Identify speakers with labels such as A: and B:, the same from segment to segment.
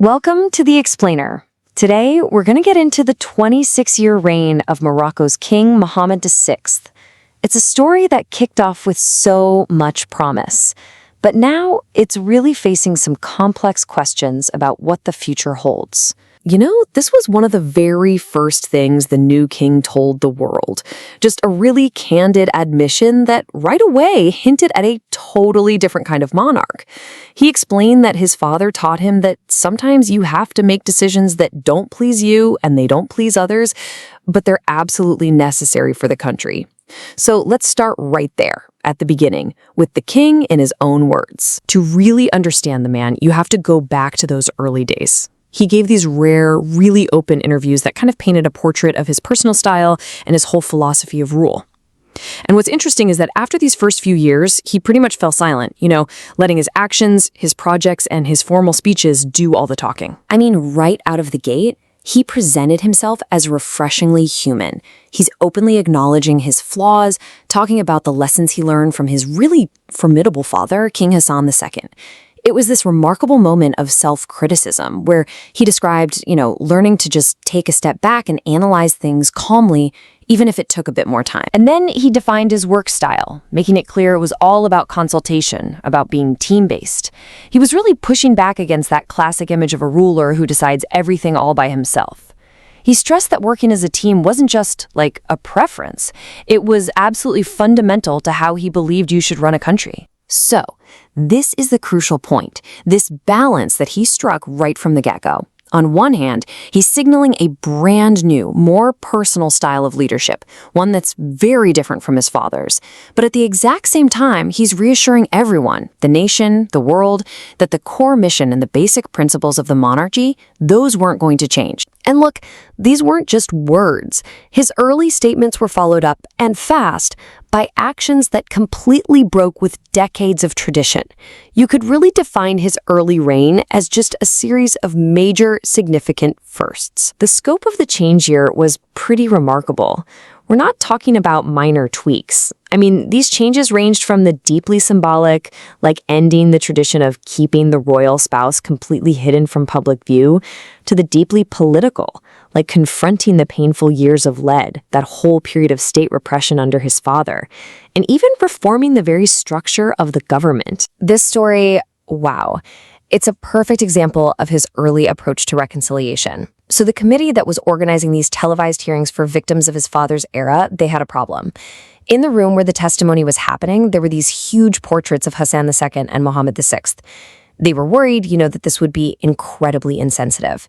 A: Welcome to The Explainer. Today, we're going to get into the 26-year reign of Morocco's King Mohammed VI. It's a story that kicked off with so much promise, but now it's really facing some complex questions about what the future holds. You know, this was one of the very first things the new king told the world. Just a really candid admission that right away hinted at a totally different kind of monarch. He explained that his father taught him that sometimes you have to make decisions that don't please you and they don't please others, but they're absolutely necessary for the country. So let's start right there, at the beginning, with the king in his own words. To really understand the man, you have to go back to those early days. He gave these rare, really open interviews that kind of painted a portrait of his personal style and his whole philosophy of rule. And what's interesting is that after these first few years, he pretty much fell silent, letting his actions, his projects, and his formal speeches do all the talking.
B: I mean, right out of the gate, he presented himself as refreshingly human. He's openly acknowledging his flaws, talking about the lessons he learned from his really formidable father, King Hassan II. It was this remarkable moment of self-criticism where he described, learning to just take a step back and analyze things calmly, even if it took a bit more time.
A: And then he defined his work style, making it clear it was all about consultation, about being team-based. He was really pushing back against that classic image of a ruler who decides everything all by himself. He stressed that working as a team wasn't just like a preference. It was absolutely fundamental to how he believed you should run a country.
B: So, this is the crucial point, this balance that he struck right from the get-go. On one hand, he's signaling a brand new, more personal style of leadership, one that's very different from his father's. But at the exact same time, he's reassuring everyone, the nation, the world, that the core mission and the basic principles of the monarchy, those weren't going to change. And look, these weren't just words. His early statements were followed up, and fast, by actions that completely broke with decades of tradition. You could really define his early reign as just a series of major, significant firsts. The scope of the change year was pretty remarkable. We're not talking about minor tweaks. I mean, these changes ranged from the deeply symbolic, like ending the tradition of keeping the royal spouse completely hidden from public view, to the deeply political, like confronting the painful years of lead, that whole period of state repression under his father, and even reforming the very structure of the government.
A: This story, wow, it's a perfect example of his early approach to reconciliation. So the committee that was organizing these televised hearings for victims of his father's era, they had a problem. In the room where the testimony was happening, there were these huge portraits of Hassan II and Mohammed VI. They were worried, that this would be incredibly insensitive.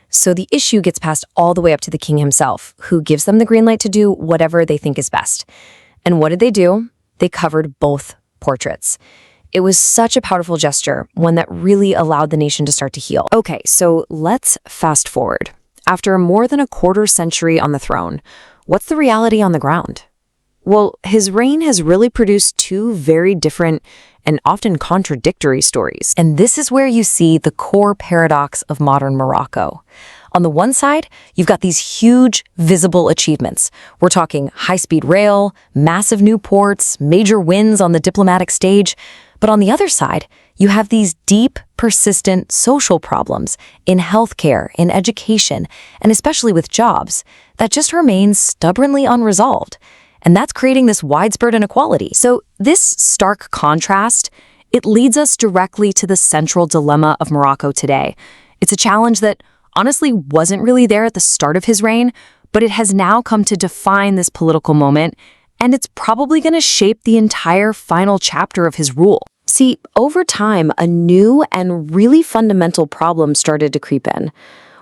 A: So the issue gets passed all the way up to the king himself, who gives them the green light to do whatever they think is best. And what did they do? They covered both portraits. It was such a powerful gesture, one that really allowed the nation to start to heal. Okay, so let's fast forward. After more than a quarter century on the throne, what's the reality on the ground? Well, his reign has really produced two very different and often contradictory stories. And this is where you see the core paradox of modern Morocco. On the one side, you've got these huge, visible achievements. We're talking high-speed rail, massive new ports, major wins on the diplomatic stage. But on the other side, you have these deep, persistent social problems in healthcare, in education, and especially with jobs that just remain stubbornly unresolved. And that's creating this widespread inequality. So this stark contrast, it leads us directly to the central dilemma of Morocco today. It's a challenge that honestly wasn't really there at the start of his reign, but it has now come to define this political moment, and it's probably going to shape the entire final chapter of his rule. See, over time, a new and really fundamental problem started to creep in.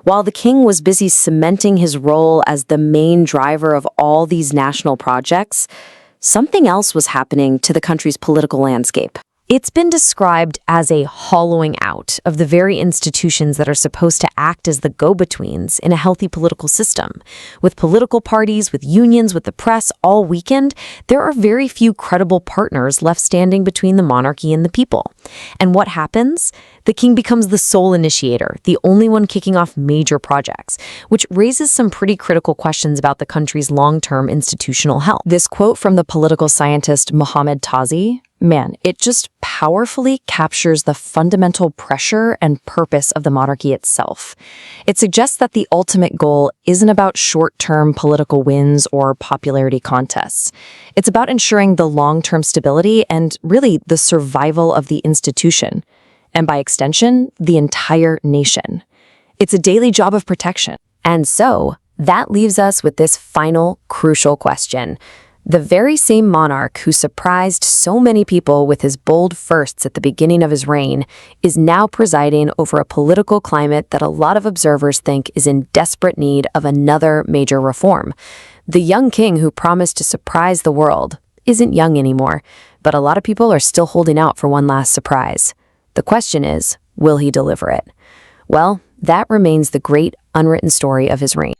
A: While the king was busy cementing his role as the main driver of all these national projects, something else was happening to the country's political landscape. It's been described as a hollowing out of the very institutions that are supposed to act as the go-betweens in a healthy political system. With political parties, with unions, with the press all weakened, there are very few credible partners left standing between the monarchy and the people. And what happens? The king becomes the sole initiator, the only one kicking off major projects, which raises some pretty critical questions about the country's long-term institutional health. This quote from the political scientist Mohammed VI man, it just powerfully captures the fundamental pressure and purpose of the monarchy itself. It suggests that the ultimate goal isn't about short-term political wins or popularity contests. It's about ensuring the long-term stability and really the survival of the institution, and by extension, the entire nation. It's a daily job of protection. And so, that leaves us with this final, crucial question. The very same monarch who surprised so many people with his bold firsts at the beginning of his reign is now presiding over a political climate that a lot of observers think is in desperate need of another major reform. The young king who promised to surprise the world isn't young anymore, but a lot of people are still holding out for one last surprise. The question is, will he deliver it? Well, that remains the great unwritten story of his reign.